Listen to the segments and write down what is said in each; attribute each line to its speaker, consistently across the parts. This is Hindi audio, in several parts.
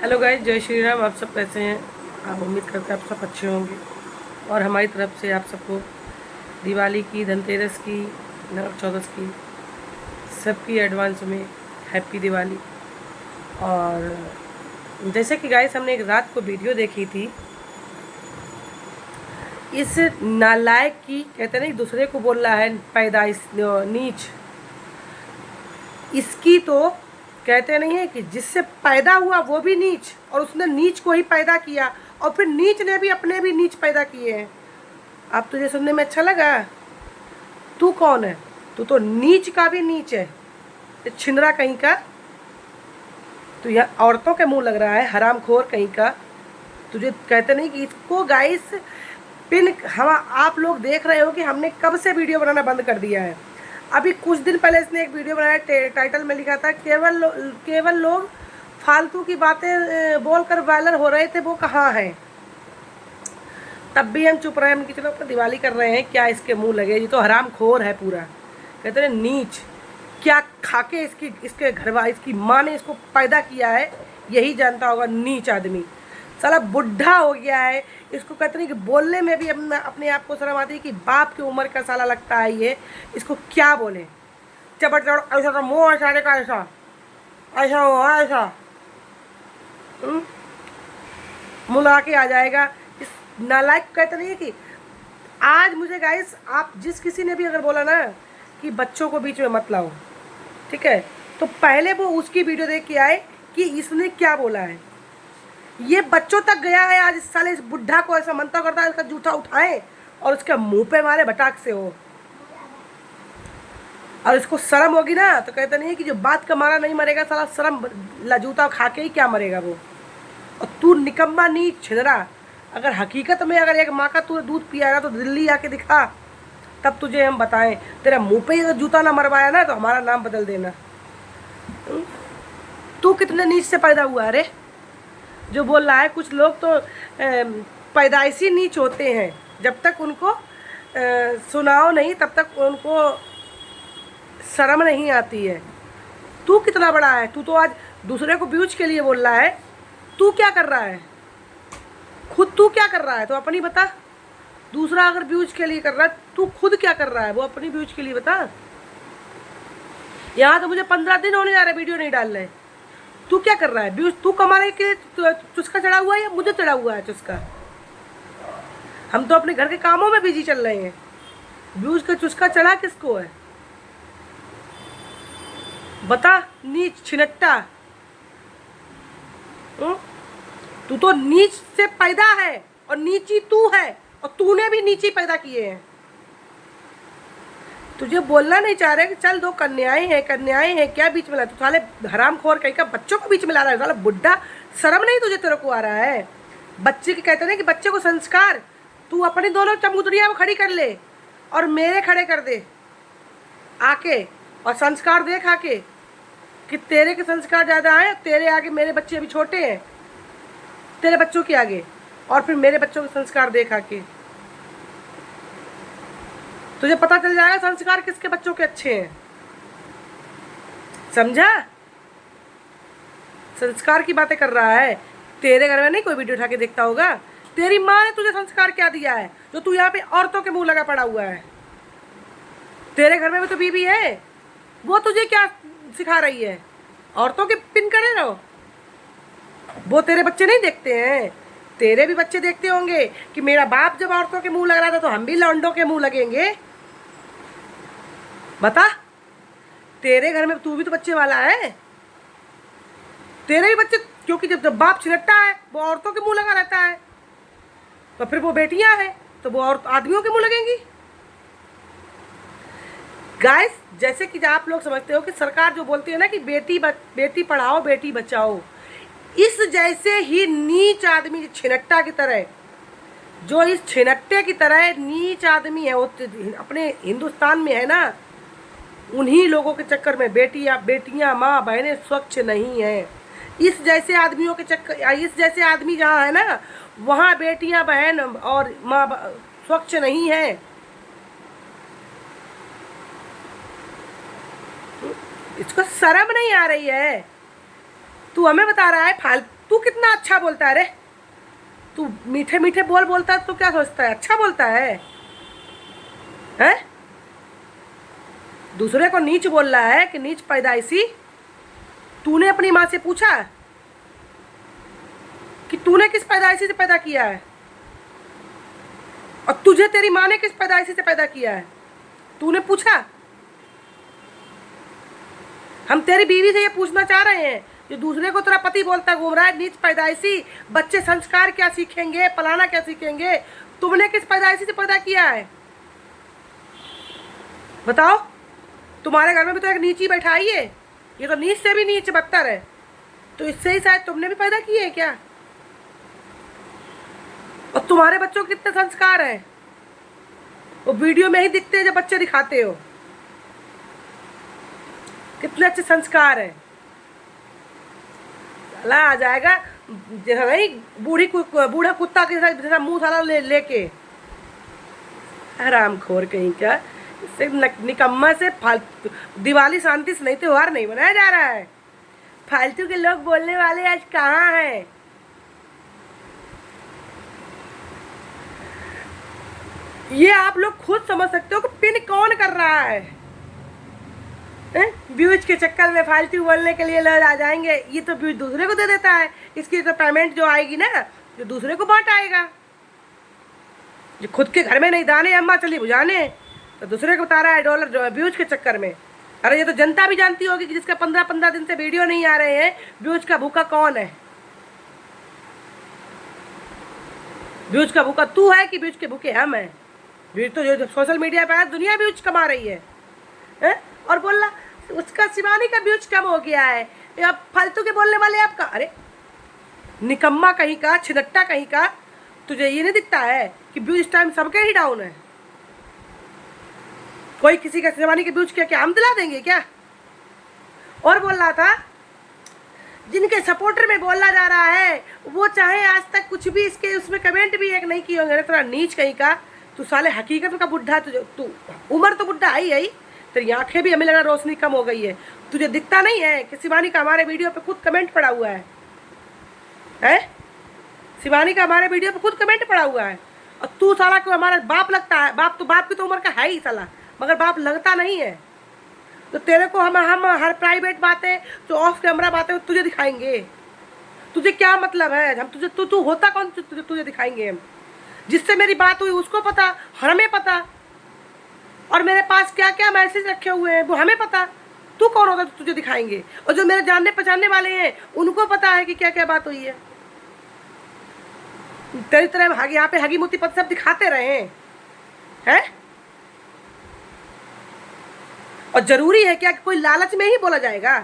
Speaker 1: हेलो गाइस, जय श्री राम। आप सब कैसे हैं? आप उम्मीद करते हैं आप सब अच्छे होंगे। और हमारी तरफ से आप सबको दिवाली की, धनतेरस की, नरक चौदस की, सबकी एडवांस में हैप्पी दिवाली। और जैसे कि गाइस हमने एक रात को वीडियो देखी थी, इस नालायक की, कहते नहीं दूसरे को बोल रहा है पैदाइश नीच, इसकी तो कहते नहीं है कि जिससे पैदा हुआ वो भी नीच, और उसने नीच को ही पैदा किया, और फिर नीच ने भी अपने भी नीच पैदा किए हैं। अब तुझे सुनने में अच्छा लगा? तू कौन है? तू तो नीच का भी नीच है, छिंदरा कहीं का। तू यहाँ औरतों के मुंह लग रहा है, हरामखोर कहीं का। तुझे कहते नहीं कि इसको गाइस पिन हम आप लोग देख रहे हो कि हमने कब से वीडियो बनाना बंद कर दिया है। अभी कुछ दिन पहले इसने एक वीडियो बनाया, टाइटल में लिखा था केवल लोग फालतू की बातें बोलकर वायरल हो रहे थे, वो कहाँ हैं? तब भी हम चुप रहे, हम कि चलो अपना दिवाली कर रहे हैं, क्या इसके मुंह लगे, ये तो हरामखोर है पूरा। कहते हैं नीच, क्या खाके इसके घरवा इसकी माँ ने इसको पैदा किया है, यही जानता होगा। नीच आदमी साला बुढ़ा हो गया है, इसको कहते नहीं कि बोलने में भी अपने आप को शर्म आती है कि बाप की उम्र का साला लगता है ये, इसको क्या बोले। चपड़ चपड़ ऐसा तो मुँह ऐसा का ऐसा ऐसा हो ऐसा मुँह लगा के आ जाएगा। इस नालायक कहते नहीं है कि आज मुझे गाइस, आप जिस किसी ने भी अगर बोला ना कि बच्चों को बीच में मत लाओ, ठीक है, तो पहले वो उसकी वीडियो देख के आए कि इसने क्या बोला है। ये बच्चों तक गया है। आज इस साले इस बुढ़ा को ऐसा मनता करता है, इसका जूठा उठाए और उसके मुंह पे मारे भटाक से हो, और इसको शर्म होगी ना तो कहता नहीं है कि जो बात का मारा नहीं मरेगा, साला शर्म जूता खा के ही क्या मरेगा वो। और तू निकम्मा नीच छिंदरा, अगर हकीकत में अगर एक माँ का तू दूध पिया ना तो दिल्ली आके दिखा, तब तुझे हम बताएं। तेरा मुंह पे ही अगर जूता ना मरवाया ना तो हमारा नाम बदल देना। तू कितने नीच से पैदा हुआ? अरे जो बोल रहा है, कुछ लोग तो पैदाइशी नीच होते हैं, जब तक उनको सुनाओ नहीं तब तक उनको शर्म नहीं आती है। तू कितना बड़ा है? तू तो आज दूसरे को व्यूज के लिए बोल रहा है। तू क्या कर रहा है? खुद तू क्या कर रहा है तो अपनी बता। दूसरा अगर व्यूज के लिए कर रहा है, तू खुद क्या कर रहा है वो अपनी व्यूज के लिए बता। यहाँ तो मुझे 15 दिन होने जा रहे वीडियो नहीं डाल रहे। तू क्या कर रहा है? व्यूज तू कमाने के लिए चुस्का चढ़ा हुआ है या मुझे चढ़ा हुआ है चुस्का? हम तो अपने घर के कामों में बिजी चल रहे हैं, व्यूज का चुस्का चढ़ा किसको है? बता नीच छिनट्टा। तू तो नीच से पैदा है और नीची तू है, और तूने भी नीची पैदा किए हैं। तुझे बोलना नहीं चाह रहे कि चल दो कन्याएं हैं क्या बीच में ला? तू साले हरामखोर कहीं का बच्चों को बीच में ला रहा है। साला बुढ़ा, शर्म नहीं तुझे? तेरे को आ रहा है? बच्चे के कहते हैं कि बच्चे को संस्कार, तू अपनी दोनों चमुतरिया में खड़ी कर ले और मेरे खड़े कर दे आके, और संस्कार देख आके कि तेरे के संस्कार ज़्यादा आए। तेरे आगे मेरे बच्चे अभी छोटे हैं, तेरे बच्चों के आगे, और फिर मेरे बच्चों के संस्कार देख आके तुझे पता चल जाएगा संस्कार किसके बच्चों के अच्छे हैं। समझा? संस्कार की बातें कर रहा है। तेरे घर में नहीं कोई वीडियो उठा के देखता होगा। तेरी माँ ने तुझे संस्कार क्या दिया है जो तू यहाँ पे औरतों के मुंह लगा पड़ा हुआ है? तेरे घर में भी तो बीवी है, वो तुझे क्या सिखा रही है? औरतों के पिन करे रहो। वो तेरे बच्चे नहीं देखते हैं? तेरे भी बच्चे देखते होंगे कि मेरा बाप जब औरतों के मुंह लग रहा था तो हम भी लौंडों के मुंह लगेंगे। बता, तेरे घर में तू भी तो बच्चे वाला है। तेरे भी बच्चे, क्योंकि जब बाप छिनट्टा है वो औरतों के मुंह लगा रहता है, तो फिर वो बेटियां हैं तो वो और आदमियों के मुंह लगेंगी। गाइस, जैसे कि आप लोग समझते हो कि सरकार जो बोलती है ना कि बेटी पढ़ाओ बेटी बचाओ, इस जैसे ही नीच आदमी छिनट्टा की तरह, जो इस छिनट्टे की तरह नीच आदमी है वो अपने हिंदुस्तान में है ना, उन्हीं लोगों के चक्कर में बेटियां माँ बहनें स्वच्छ नहीं है। इस जैसे आदमियों के चक्कर, इस जैसे आदमी जहाँ है ना, वहाँ बेटियां बहन और माँ स्वच्छ नहीं है। इसको शर्म नहीं आ रही है? तू हमें बता रहा है फालतू कितना अच्छा बोलता है रे, तू मीठे मीठे बोल बोलता है, तो क्या सोचता है अच्छा बोलता है? हैं? दूसरे को नीच बोल रहा है कि नीच पैदाइशी। तूने अपनी माँ से पूछा कि तूने किस पैदाइशी से पैदा किया है, और तुझे तेरी माँ ने किस पैदाइशी से पैदा किया है? तूने पूछा? हम तेरी बीवी से ये पूछना चाह रहे हैं, जो दूसरे को तेरा पति बोलता घूम रहा है नीच पैदाइशी, बच्चे संस्कार क्या सीखेंगे, पलाना क्या सीखेंगे, तुमने किस पैदाइशी से पैदा किया है? बताओ। तुम्हारे घर में भी तो एक नीची बैठा ही है, ये तो नीच से भी नीच बदतर है, तो इससे ही शायद तुमने भी पैदा किए है क्या? और तुम्हारे बच्चों के कितने संस्कार हैं, वो वीडियो में ही दिखते हैं जब बच्चे दिखाते हो, कितने अच्छे संस्कार है। साला आ जाएगा जैसा नहीं बूढ़ा कुत्ता के जैसा मुंह साला लेके हरामखोर कहीं का। इससे निकम्मा से फालतू दिवाली शांति से नहीं त्योहार नहीं मनाया जा रहा है। फालतू के लोग बोलने वाले आज कहाँ हैं? ये आप लोग खुद समझ सकते हो कि पिन कौन कर रहा है। व्यूज के चक्कर में फालतू बोलने के लिए लोग आ जाएंगे, ये तो व्यूज दूसरे को दे देता है, इसकी तो पेमेंट जो आएगी ना, जो दूसरे को बांट आएगा। जो खुद के घर में नहीं दाने अम्मा चली बुझाने, तो दूसरे को बता रहा है डॉलर जो है व्यूज के चक्कर में। अरे ये तो जनता भी जानती होगी कि जिसका 15-15 दिन से वीडियो नहीं आ रहे हैं, व्यूज का भूखा कौन है? व्यूज का भूखा तू है कि व्यूज के भूखे हम हैं? व्यूज तो जो सोशल मीडिया पे है, दुनिया व्यूज कमा रही है? और बोला उसका शिवानी का व्यूज कम हो गया है, अब फालतू के बोलने वाले आपका। अरे निकम्मा कहीं का, छिनट्टा कहीं का, तुझे ये नहीं दिखता है कि व्यूज इस टाइम सबके ही डाउन है? कोई किसी का शिवानी के व्यूज क्या हम दिला देंगे क्या? और बोल रहा था जिनके सपोर्टर में बोला जा रहा है वो चाहे आज तक कुछ भी इसके उसमें कमेंट भी एक नहीं किए होंगे। तेरा नीच कहीं का, तू साले हकीकत का बुढ़ा, तू उम्र तो बुढ़ा आई है, तेरी आंखें भी हमें लगा रोशनी कम हो गई है। तुझे दिखता नहीं है कि शिवानी का हमारे वीडियो पे खुद कमेंट पड़ा हुआ है? शिवानी का हमारे वीडियो पे खुद कमेंट पड़ा हुआ है, और तू साला क्यों हमारा बाप लगता है? बाप की तो उम्र का है ही साला, मगर बाप लगता नहीं है। तो तेरे को हम हर प्राइवेट बातें जो ऑफ कैमरा बातें तुझे दिखाएंगे। तुझे क्या मतलब है? हम तुझे तू होता कौन तुझे दिखाएंगे हम? जिससे मेरी बात हुई उसको पता, हमें पता, और मेरे पास क्या क्या मैसेज रखे हुए हैं वो हमें पता। तू कौन होता तुझे दिखाएंगे? और जो मेरे जानने पहचानने वाले हैं उनको पता है कि क्या क्या बात हुई है। तेरी तरह यहाँ पे हगी मुती पत सब दिखाते रहे हैं? और जरूरी है क्या कि कोई लालच में ही बोला जाएगा?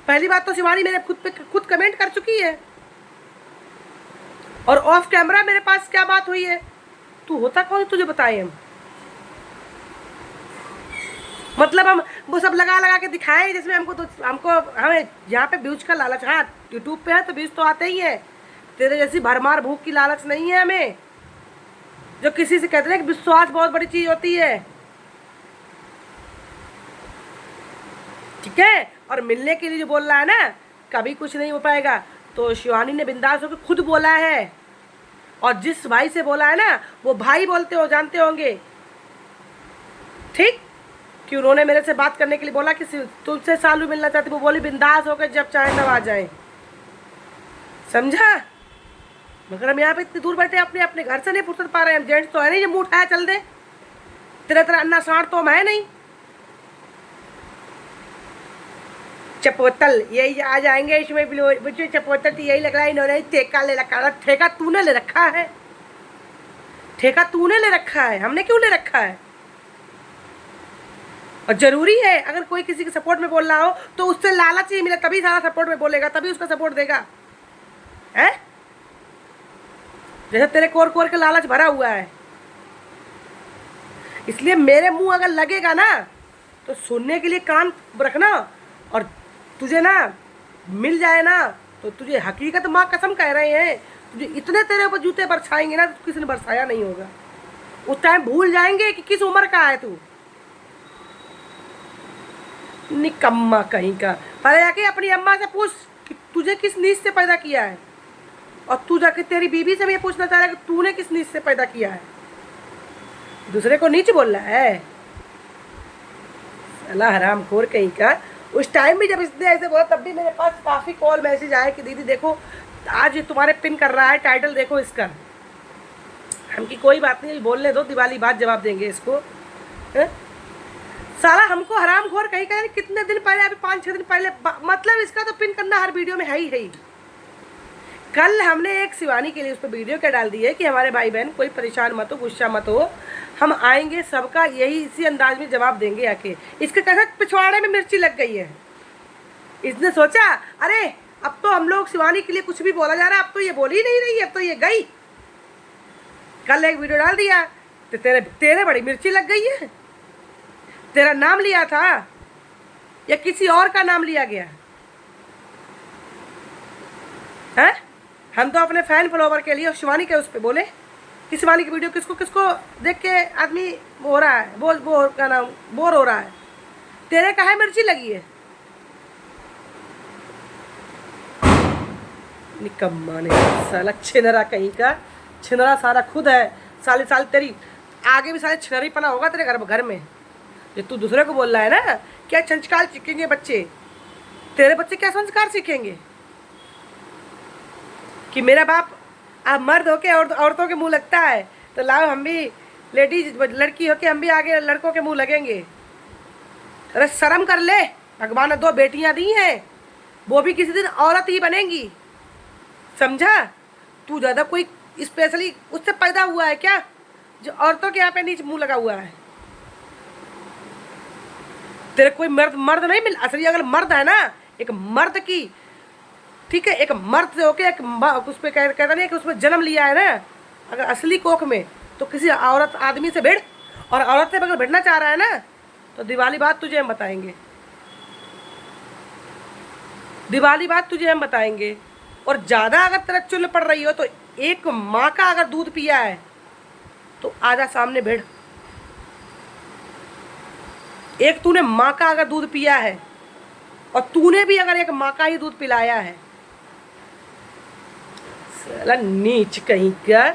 Speaker 1: पहली बात तो शिवानी मेरे खुद कमेंट कर चुकी है, और ऑफ कैमरा मेरे पास क्या बात हुई है। तू होता कौन तुझे बताए हम? मतलब हम वो सब लगा के दिखाएं जिसमें हमें यहाँ पे व्यूज का लालच। हाँ यूट्यूब पे है तो व्यूज तो आते ही है, तेरे जैसी भरमार भूख की लालच नहीं है हमें। जो किसी से कहते हैं कि विश्वास बहुत बड़ी चीज होती है, ठीक है? और मिलने के लिए जो बोल रहा है ना कभी कुछ नहीं हो पाएगा, तो शिवानी ने बिंदास होकर खुद बोला है, और जिस भाई से बोला है ना वो भाई बोलते हो जानते होंगे, ठीक? कि उन्होंने मेरे से बात करने के लिए बोला कि तुमसे सालू मिलना चाहती, वो बोली बिंदास होकर जब चाहे तब आ जाए, समझा? मगर हम यहाँ पे इतनी दूर बैठे अपने अपने घर से नहीं फुर्सत पा रहे हैं। हम जेंट्स तो है नहीं जो मुंह उठाया चल दे, तेरा अन्ना साठ तो हम है नहीं। चपोतल यही आ जाएंगे इसमें भी, चपोतल तो यही लग रहा है इन्होंने ठेका ले रखा है। ठेका तूने ले रखा है, ठेका तूने ले रखा है, हमने क्यों ले रखा है? और जरूरी है अगर कोई किसी के सपोर्ट में बोल रहा हो तो उससे लालच ही मिले तभी सारा सपोर्ट में बोलेगा, तभी उसका सपोर्ट देगा, है? जैसे तेरे कोर के लालच भरा हुआ है। इसलिए मेरे मुंह अगर लगेगा ना तो सुनने के लिए कान रखना, और तुझे ना मिल जाए ना तो तुझे हकीकत माँ कसम कह रहे हैं, तुझे इतने तेरे ऊपर जूते बरसाएंगे ना तो किसी ने बरसाया नहीं होगा। उस टाइम भूल जाएंगे कि किस उम्र का है तू। निकम्मा कहीं का। पहले जाके अपनी अम्मा से पूछ कि तुझे किस नीच से पैदा किया है? और तू जाके तेरी बीवी से भी ये पूछना चाह रहा है कि तूने किस नीच से पैदा किया है? दूसरे को नीच बोल रहा है। साला हरामखोर कहीं का। उस टाइम भी जब इसने ऐसे बोला तब भी मेरे पास काफ़ी कॉल मैसेज आए कि दीदी देखो आज ये तुम्हारे पिन कर रहा है, टाइटल देखो इसका। हम की कोई बात नहीं, बोलने दो, दिवाली बाद जवाब देंगे इसको। है? साला हमको हरामखोर कहीं का। कितने दिन पहले, अभी 5-6 दिन पहले, मतलब इसका तो पिन करना हर वीडियो में है ही। कल हमने एक शिवानी के लिए उस पर वीडियो क्या डाल दी है कि हमारे भाई बहन कोई परेशान मत हो, गुस्सा मत हो, हम आएंगे, सबका यही इसी अंदाज में जवाब देंगे आके। इसके कैसे पिछवाड़े में मिर्ची लग गई है। इसने सोचा अरे अब तो हम लोग शिवानी के लिए कुछ भी बोला जा रहा है, अब तो ये बोल ही नहीं रही, अब तो ये गई। कल एक वीडियो डाल दिया तो तेरे बड़ी मिर्ची लग गई है। तेरा नाम लिया था या किसी और का नाम लिया गया है? हम तो अपने फैन फॉलोवर के लिए शिवानी के उस पर बोले कि शिवानी की वीडियो किसको किसको देख के आदमी हो रहा है, बोर हो रहा है। तेरे काहे मिर्ची लगी है? निकम्मा ने साला छिनरा कहीं का। छिनरा सारा खुद है। साल तेरी आगे भी सारे छिनरी पना होगा तेरे घर में। ये तू दूसरे को बोल रहा है ना क्या संस्कार सीखेंगे बच्चे? तेरे बच्चे क्या संस्कार सीखेंगे कि मेरा बाप आप मर्द होके और औरतों के मुंह लगता है तो लाओ हम भी लेडीज लड़की होके हम भी आगे लड़कों के मुंह लगेंगे। अरे शर्म कर ले, भगवान ने 2 बेटियां दी हैं, वो भी किसी दिन औरत ही बनेंगी, समझा? तू ज़्यादा कोई स्पेशली उससे पैदा हुआ है क्या जो औरतों के यहाँ पे नीचे मुंह लगा हुआ है? तेरे कोई मर्द नहीं मिल। असली अगर मर्द है ना, एक मर्द की, ठीक है, एक मर्द से होके एक उस पर कहता नहीं कि उसमें जन्म लिया है ना, अगर असली कोख में, तो किसी औरत आदमी से भिड़। और औरत से अगर भिड़ना चाह रहा है ना तो दिवाली बाद तुझे हम बताएंगे, दिवाली बाद तुझे हम बताएंगे। और ज़्यादा अगर तेरा चुल पड़ रही हो तो एक माँ का अगर दूध पिया है तो आजा सामने भिड़। एक तूने माँ का अगर दूध पिया है और तूने भी अगर एक माँ का ही दूध पिलाया है, साला नीच कहीं का।